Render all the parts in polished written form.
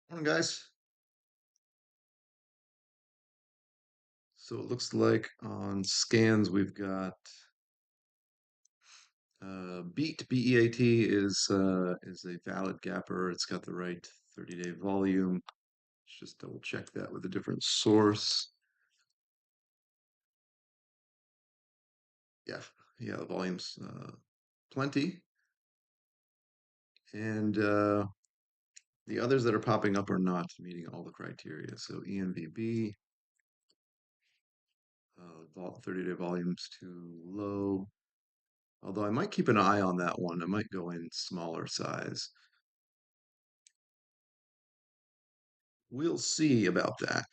Morning, guys. So it looks like on scans we've got Beat BEAT is a valid gapper. It's got the right 30-day volume. Let's just double check that with a different source. Yeah, yeah, the volume's plenty, and the others that are popping up are not meeting all the criteria. So ENVB, 30-day volume's too low. Although I might keep an eye on that one. I might go in smaller size. We'll see about that.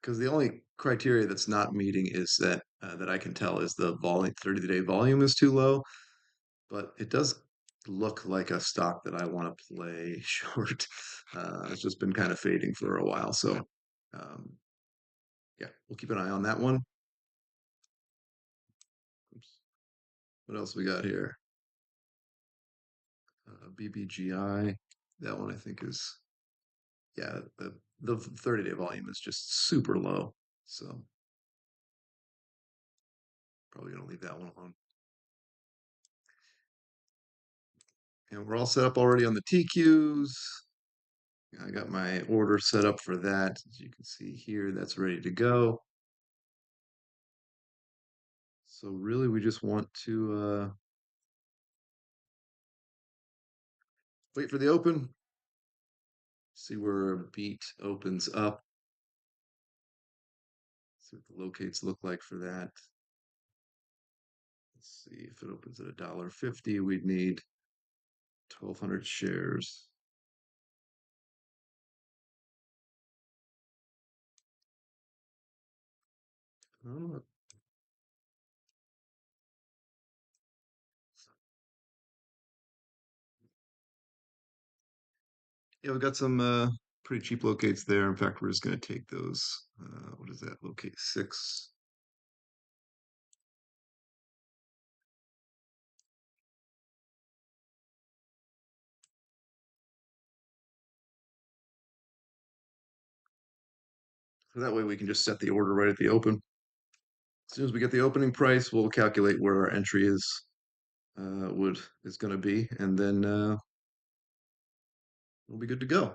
Because the only criteria that's not meeting is that I can tell is the volume, 30-day volume is too low, but it does look like a stock that I want to play short. It's just been kind of fading for a while, so um, yeah, we'll keep an eye on that one. Oops. What else we got here? BBGI. That one I think is yeah, the 30-day volume is just super low, so probably gonna leave that one alone. And we're all set up already on the TQs. I got my order set up for that. As you can see here, that's ready to go. So really, we just want to wait for the open, see where beat opens up, see what the locates look like for that. Let's see if it opens at $1.50, we'd need 1,200 shares. Oh, yeah, we've got some pretty cheap locates there. In fact, we're just going to take those. What is that? Locate 6. So that way we can just set the order right at the open. As soon as we get the opening price, we'll calculate where our entry would is going to be, and then we'll be good to go.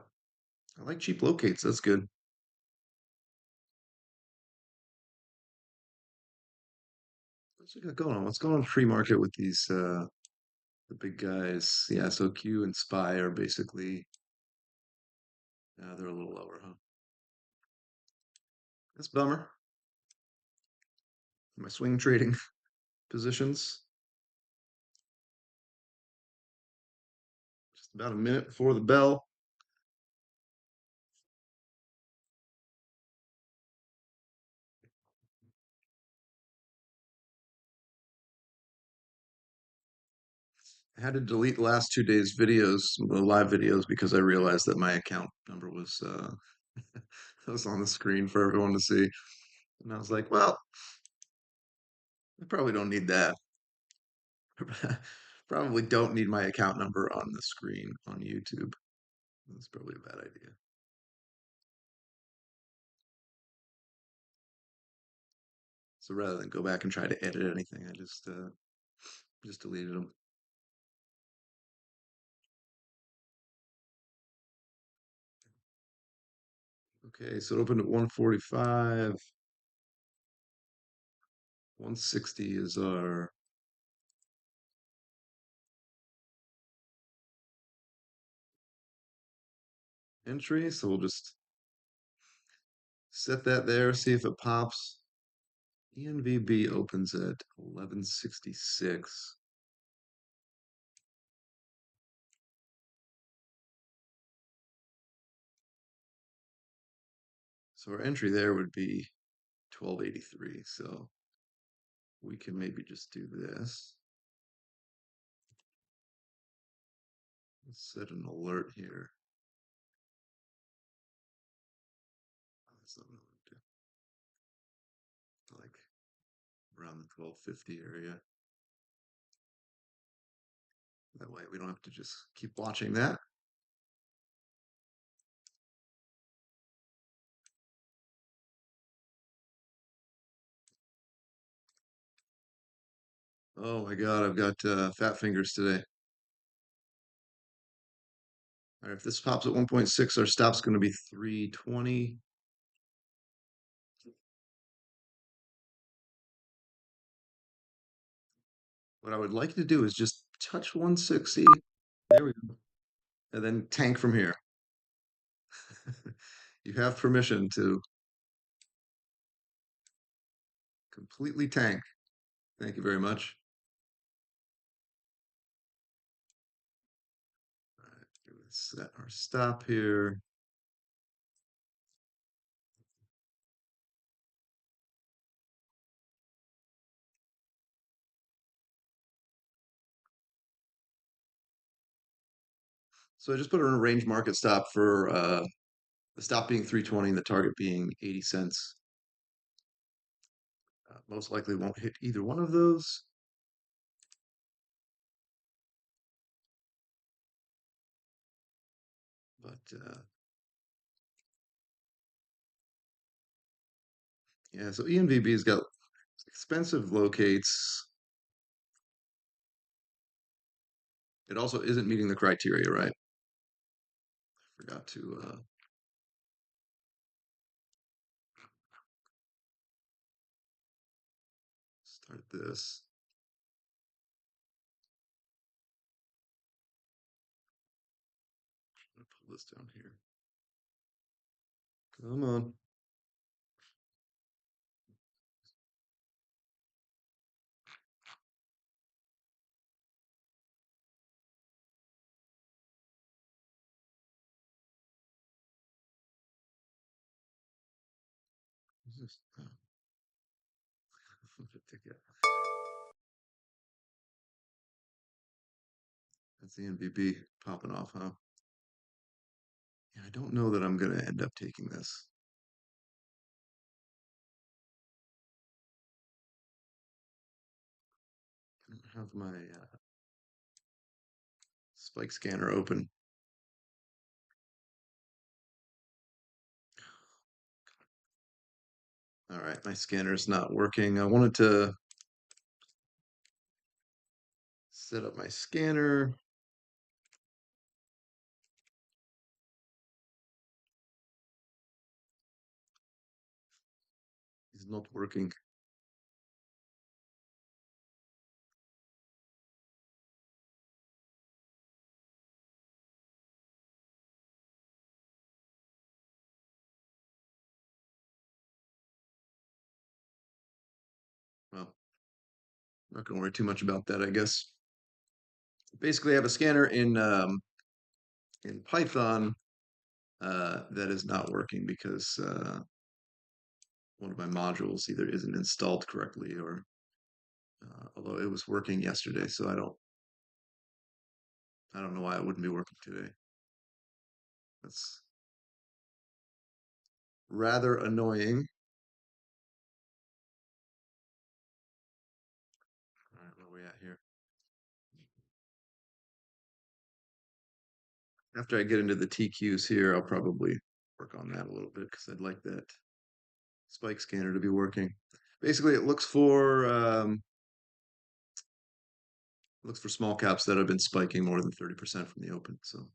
I like cheap locates. That's good. What's we got going on? What's going on in free market with these the big guys? Yeah, so Q and Spy are basically they're a little lower, huh? That's a bummer. My swing trading positions just about a minute before the bell. I had to delete the last 2 days' videos, the live videos, because I realized that my account number was on the screen for everyone to see, and I was like, well, I probably don't need that. Probably don't need my account number on the screen on YouTube. That's probably a bad idea. So rather than go back and try to edit anything, I just deleted them. Okay, so it opened at 145. 160 is our entry. So we'll just set that there, see if it pops. ENVB opens at 1166. So our entry there would be 1283. So we can maybe just do this. Let's set an alert here. That's not what I do. Like around the 1250 area. That way we don't have to just keep watching that. Oh my God, I've got fat fingers today. All right, if this pops at 1.6, our stop's going to be 320. What I would like to do is just touch 160. There we go. And then tank from here. You have permission to completely tank. Thank you very much. All right, let's set our stop here. So I just put in a range market stop for the stop being 320 and the target being 80 cents. Most likely won't hit either one of those. But yeah, so ENVB's got expensive locates. It also isn't meeting the criteria, right? Forgot to start this. I'm gonna pull this down here. Come on. What's this? Oh, ticket. That's the NVB popping off, huh? Yeah, I don't know that I'm gonna end up taking this. I don't have my spike scanner open. All right, my scanner is not working. I wanted to set up my scanner. It's not working. Well, I'm not gonna worry too much about that, I guess. Basically, I have a scanner in Python that is not working because one of my modules either isn't installed correctly or although it was working yesterday, so I don't know why it wouldn't be working today. That's rather annoying. All right, where are we at here? After I get into the TQs here, I'll probably work on that a little bit because I'd like that spike scanner to be working. Basically, it looks for small caps that have been spiking more than 30% from the open. So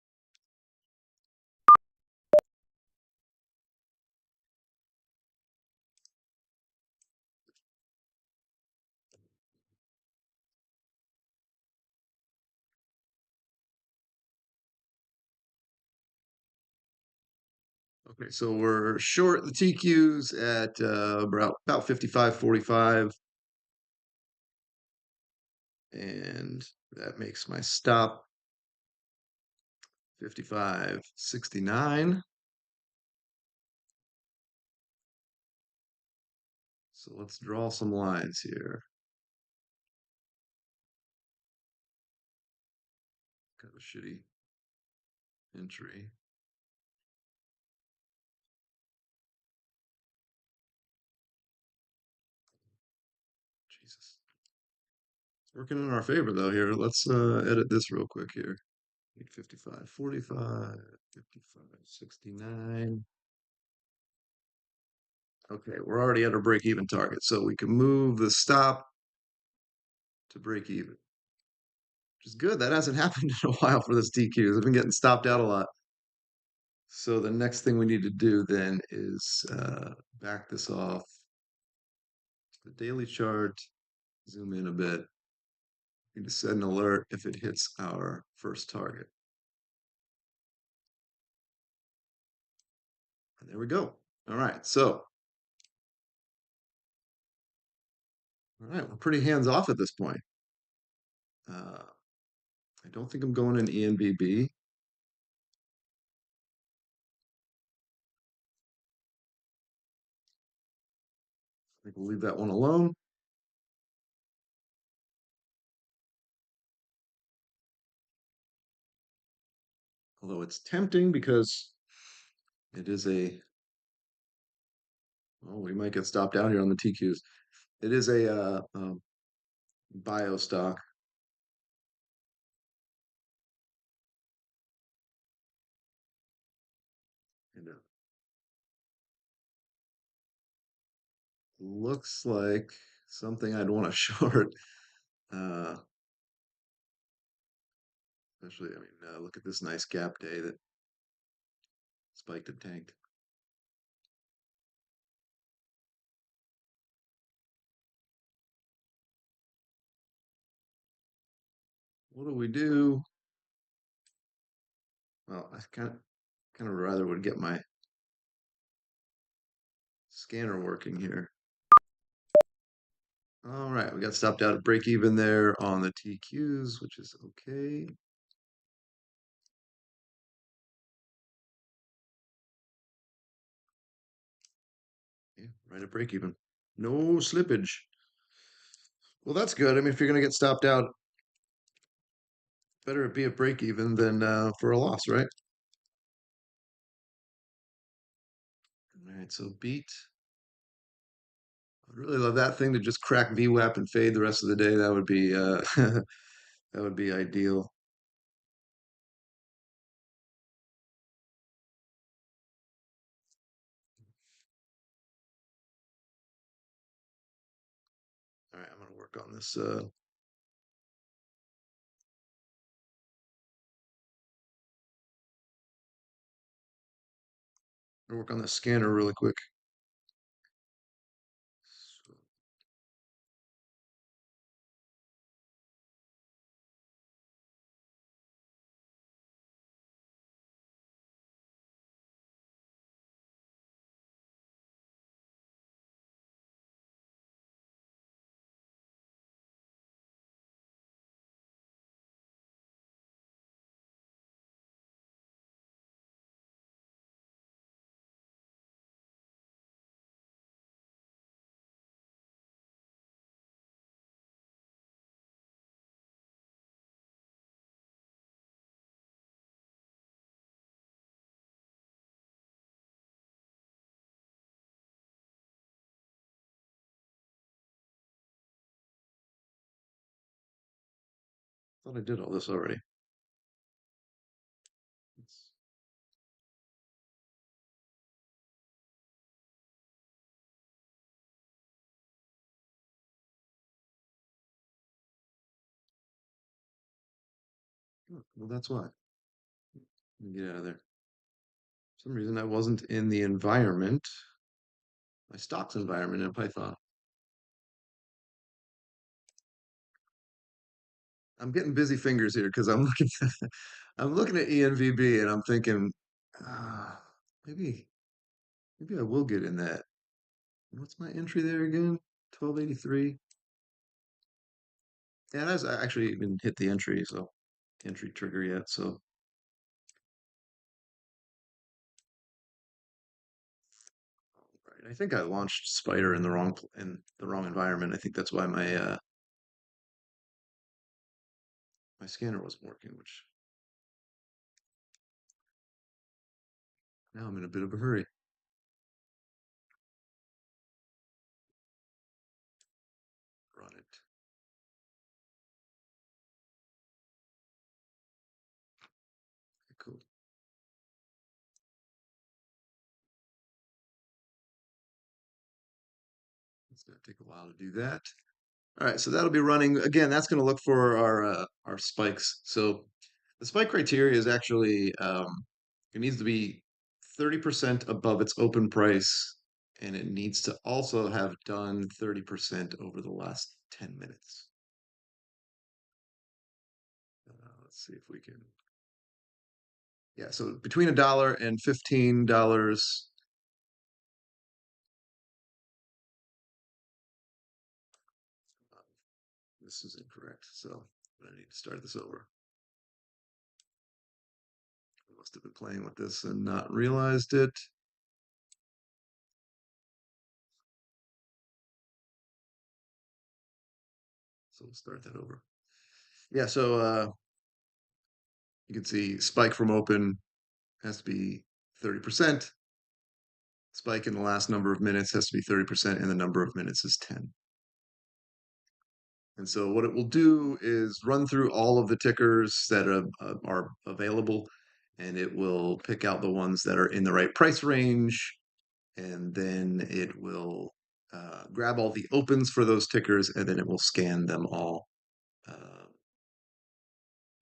okay, so we're short the TQs at about 55.45, and that makes my stop 55.69. So let's draw some lines here. Kind of a shitty entry. Jesus. Working in our favor though here. Let's edit this real quick here. 855, 45, 55, 69. Okay, we're already at our break even target, so we can move the stop to break even, which is good. That hasn't happened in a while for this TQs. I've been getting stopped out a lot. So the next thing we need to do then is back this off the daily chart, zoom in a bit. We need to set an alert if it hits our first target. And there we go. All right, so all right, we're pretty hands off at this point. I don't think I'm going in ENVB. I think we'll leave that one alone. Although it's tempting because it is a, oh, we might get stopped out here on the TQs. It is a bio stock. And looks like something I'd want to short. Uh, Especially, I mean, look at this nice gap day that spiked and tanked. What do we do? Well, I kind of rather would get my scanner working here. All right, we got stopped out at break even there on the TQs, which is okay. Yeah, right at break even. No slippage. Well, that's good. I mean, if you're going to get stopped out, better it be at break even than for a loss, right? All right, so beat. I'd really love that thing to just crack VWAP and fade the rest of the day. That would be that would be ideal. All right, I'm going to work on this. Work on this scanner really quick. So, thought I did all this already. It's- oh, well, that's why. Let me get out of there. For some reason I wasn't in the environment, my stocks environment in Python. I'm getting busy fingers here because I'm looking I'm looking at ENVB and I'm thinking, ah, maybe maybe I will get in that. What's my entry there again? 1283. Yeah, that's I actually even hit the entry, so entry trigger yet. So right, I think I launched Spider in the wrong environment. I think that's why my scanner wasn't working, which now I'm in a bit of a hurry. Run it. It's going to take a while to do that. All right, so that'll be running again. That's going to look for our spikes. So the spike criteria is actually it needs to be 30% above its open price, and it needs to also have done 30% over the last 10 minutes. Let's see if we can. Yeah, so between $1 and $15. This is incorrect, so I need to start this over. I must have been playing with this and not realized it. So we'll start that over. Yeah, so you can see spike from open has to be 30%. Spike in the last number of minutes has to be 30%, and the number of minutes is 10. And so what it will do is run through all of the tickers that are available, and it will pick out the ones that are in the right price range, and then it will grab all the opens for those tickers, and then it will scan them all uh,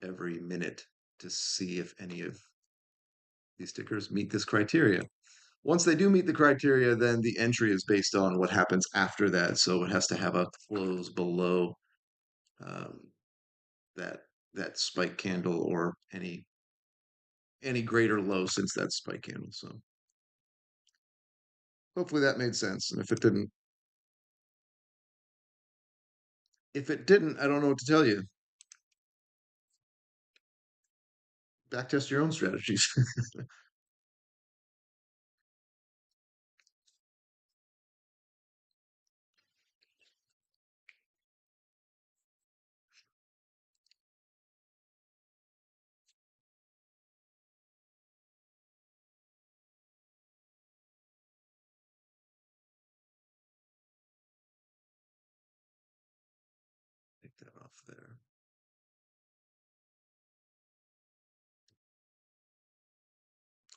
every minute to see if any of these tickers meet this criteria. Once they do meet the criteria, then the entry is based on what happens after that. So it has to have a close below um, that that spike candle or any greater low since that spike candle. So hopefully that made sense. And if it didn't, I don't know what to tell you. Backtest your own strategies. Take that off there.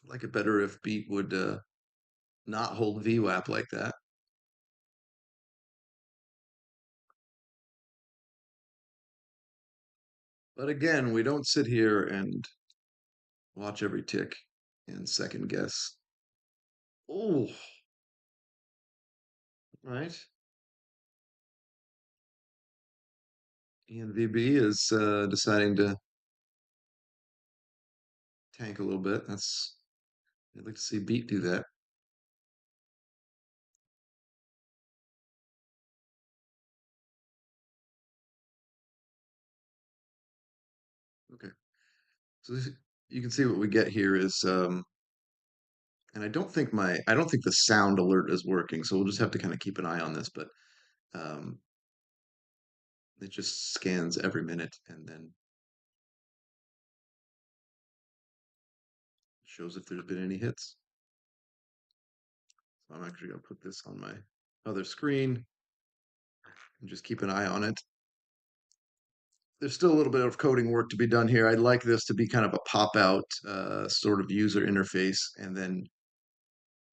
I'd like it better if Beat would not hold VWAP like that. But again, we don't sit here and watch every tick and second guess. Oh, right. ENVB is deciding to tank a little bit. I'd like to see Beat do that. Okay, so you can see what we get here is, and I don't think the sound alert is working, so we'll just have to kind of keep an eye on this. But um, it just scans every minute and then shows if there's been any hits. So I'm actually gonna put this on my other screen and just keep an eye on it. There's still a little bit of coding work to be done here. I'd like this to be kind of a pop out sort of user interface, and then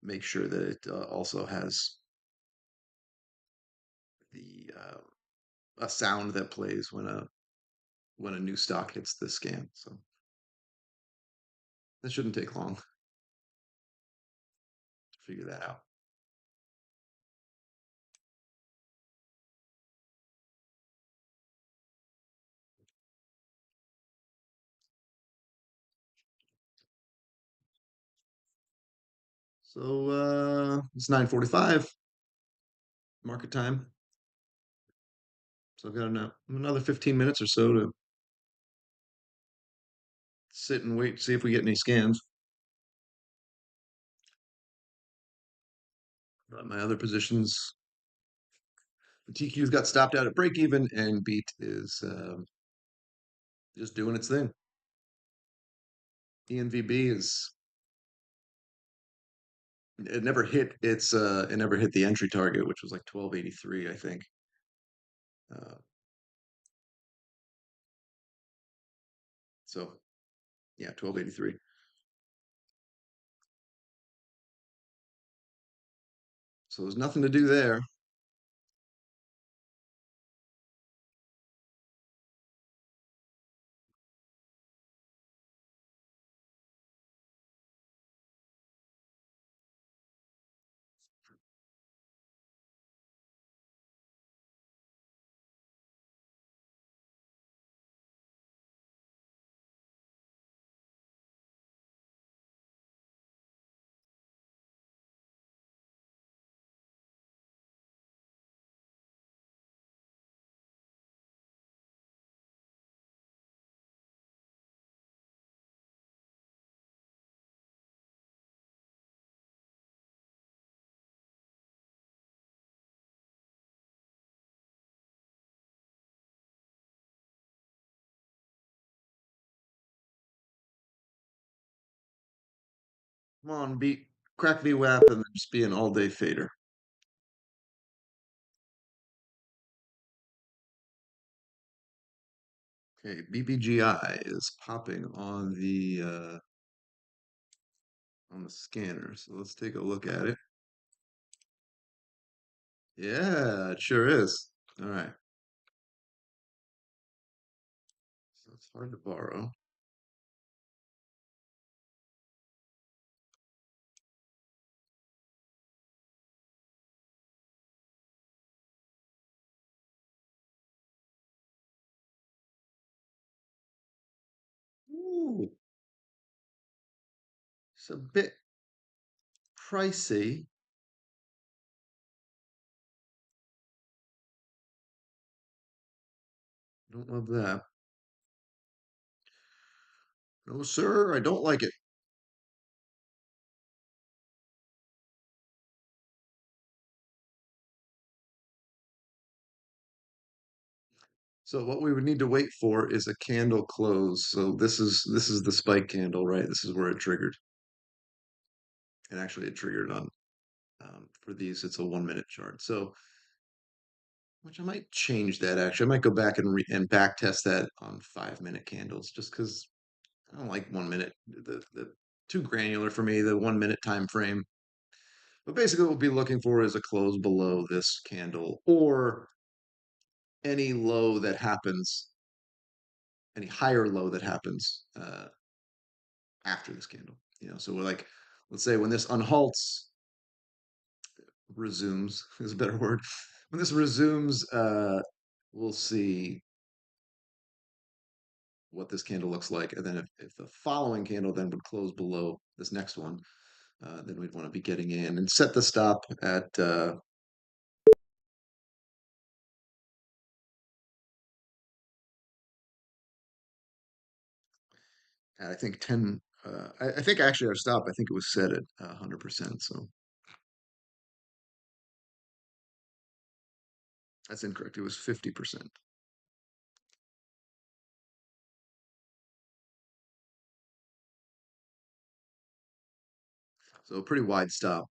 make sure that it also has the a sound that plays when a new stock hits the scan. So that shouldn't take long to figure that out. So it's 9:45 market time. So I've got another 15 minutes or so to sit and wait, see if we get any scans. But my other positions, the TQ's got stopped out at break even, and Beat is just doing its thing. ENVB is it never hit the entry target, which was like 1283, I think. Uh, so yeah, 1283. So there's nothing to do there. Come on, beat crack me wap and then just be an all day fader. Okay, BBGI is popping on the scanner. So let's take a look at it. Yeah, it sure is. All right. So it's hard to borrow. Ooh, it's a bit pricey. Don't love that. No, sir, I don't like it. So what we would need to wait for is a candle close. So this is the spike candle, right? This is where it triggered. And actually it triggered on for these, it's a 1 minute chart. So which I might change that actually. I might go back and back test that on 5 minute candles just because I don't like 1 minute. The too granular for me, the 1 minute time frame. But basically, what we'll be looking for is a close below this candle or any low that happens, any higher low that happens after this candle. So we're like, let's say when this unhalts, resumes is a better word. When this resumes, we'll see what this candle looks like. And then if the following candle then would close below this next one, then we'd want to be getting in and set the stop at I think 10. I think actually our stop, I think it was set at 100%. So that's incorrect. It was 50%. So a pretty wide stop.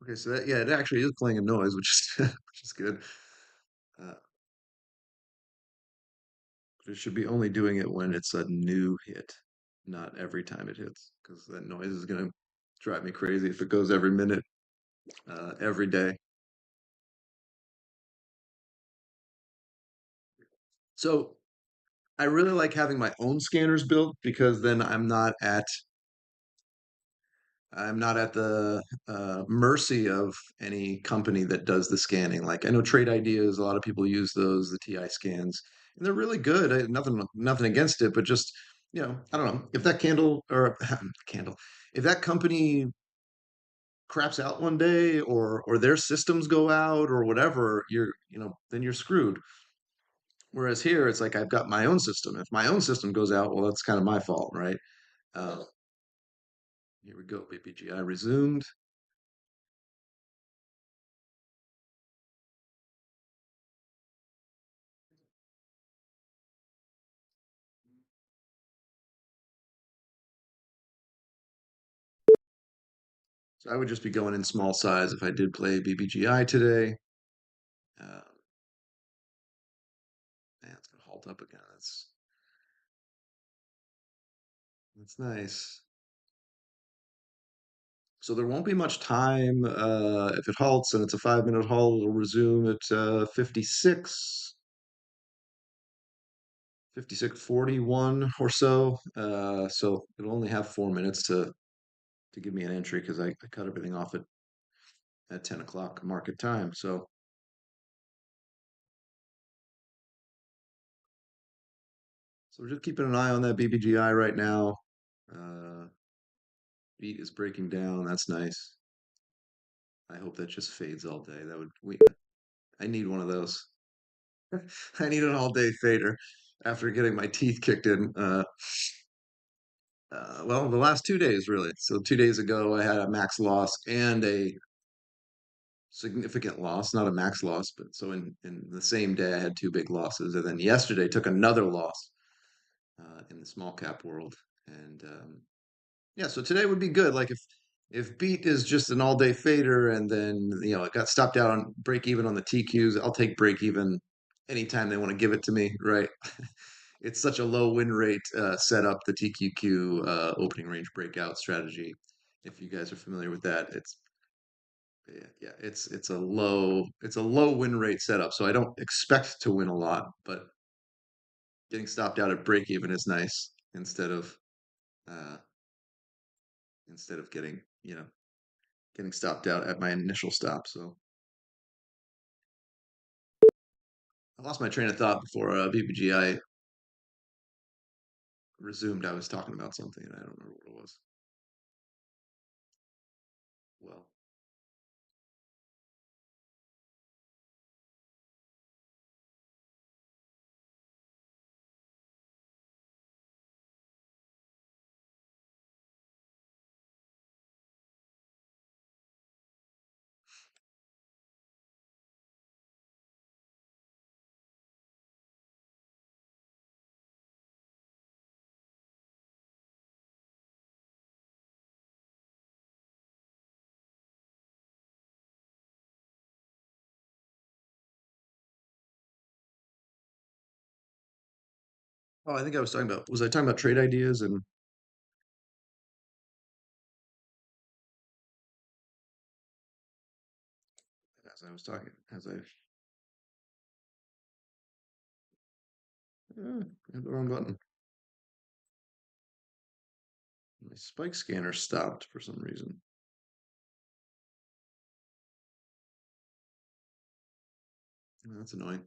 Okay, so that, yeah, it actually is playing a noise, which is which is good. Uh, but it should be only doing it when it's a new hit, not every time it hits, because that noise is gonna drive me crazy if it goes every minute, every day. So I really like having my own scanners built because then I'm not at the mercy of any company that does the scanning. Like I know Trade Ideas, a lot of people use those, the TI scans, and they're really good. Nothing against it, but just I don't know if that candle or candle, if that company craps out one day or their systems go out or whatever, then you're screwed. Whereas here, it's like I've got my own system. If my own system goes out, well, that's kind of my fault, right? Uh, Here we go. BPGI resumed. So I would just be going in small size if I did play BBGI today. Uh, Man, it's gonna halt up again. That's nice. So there won't be much time. If it halts and it's a 5 minute halt, it'll resume at 56:41 or so. So it'll only have 4 minutes to give me an entry because I cut everything off at 10 o'clock market time. So we're just keeping an eye on that BBGI right now. Uh, beat is breaking down. That's nice. I hope that just fades all day. That would we. I need one of those. I need an all day fader after getting my teeth kicked in. Well, the last 2 days really. So 2 days ago, I had a max loss and a significant loss, not a max loss, but so in the same day, I had two big losses, and then yesterday took another loss in the small cap world, and yeah, so today would be good. Like if beat is just an all day fader, and then it got stopped out on break even on the TQs, I'll take break even anytime they want to give it to me, right? It's such a low win rate setup, the TQQ opening range breakout strategy. If you guys are familiar with that, it's yeah, it's a low win rate setup. So I don't expect to win a lot, but getting stopped out at break even is nice uh, instead of getting stopped out at my initial stop. So I lost my train of thought before BBGI resumed. I was talking about something and I don't remember what it was. Well, oh, I think I was talking about, was I talking about trade ideas? And as I was talking, as I hit the wrong button. My spike scanner stopped for some reason. That's annoying.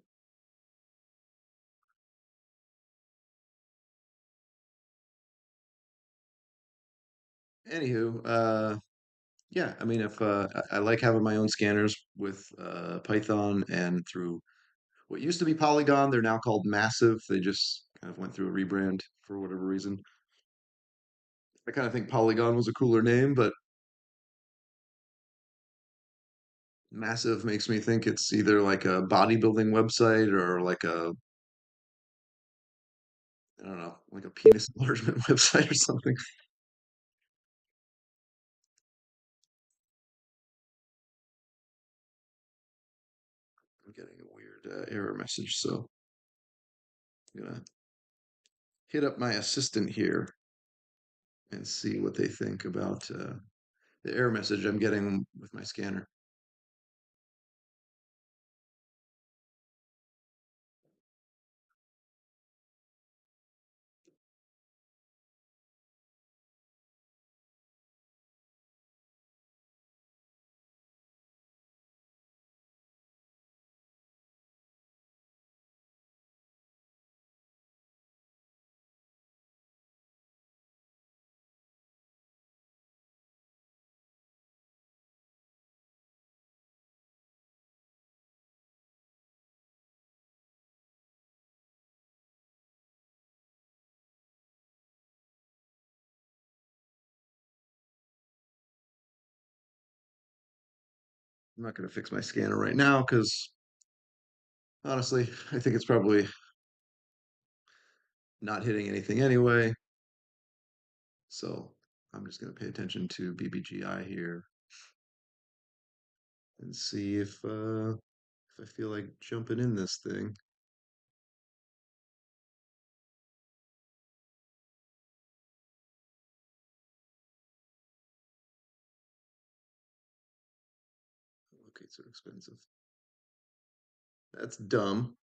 Anywho, yeah, I mean, if I like having my own scanners with Python and through what used to be Polygon, they're now called Massive. They just kind of went through a rebrand for whatever reason. I kind of think Polygon was a cooler name, but Massive makes me think it's either like a bodybuilding website or like I don't know, like a penis enlargement website or something. I'm getting a weird error message, so I'm gonna hit up my assistant here and see what they think about the error message I'm getting with my scanner. I'm not going to fix my scanner right now because honestly, I think it's probably not hitting anything anyway. So I'm just going to pay attention to BBGI here and see if I feel like jumping in this thing. Okay, so expensive. That's dumb.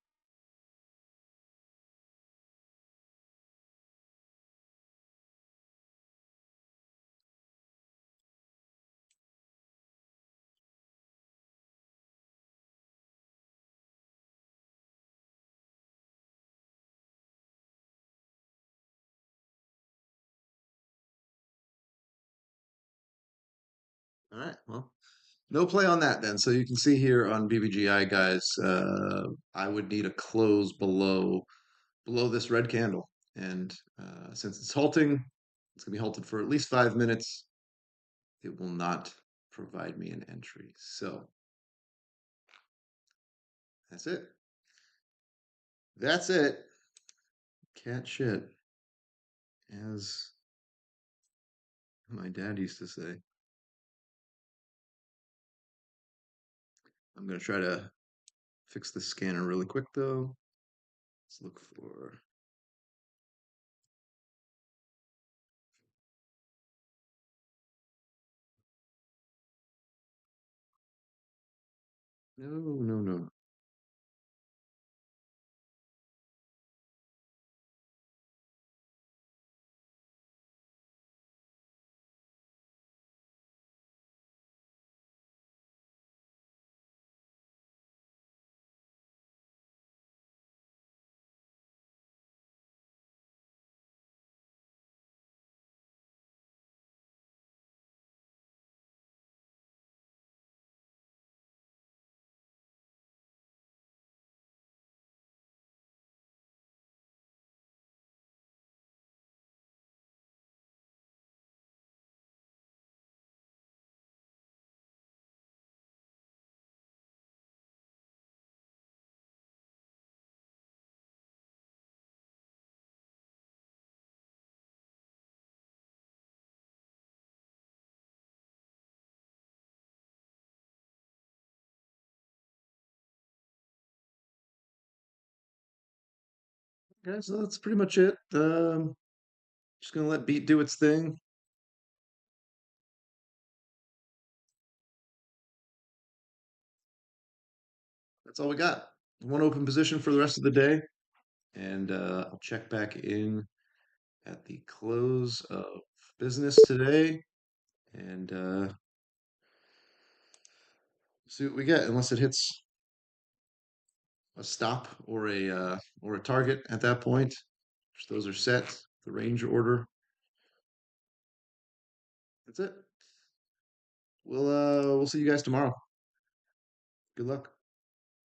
All right. Well, no play on that then. So you can see here on BBGI, guys, I would need a close below this red candle, and since it's halting, it's gonna be halted for at least 5 minutes. It will not provide me an entry. So that's it. That's it. Cat shit, as my dad used to say. I'm gonna try to fix the scanner really quick though. Let's look for. No, no, no. Guys, so that's pretty much it. Just gonna let beat do its thing. That's all we got. One open position for the rest of the day, and I'll check back in at the close of business today, and see what we get. Unless it hits a stop or a target at that point, which those are set. The range order. That's it. We'll see you guys tomorrow. Good luck.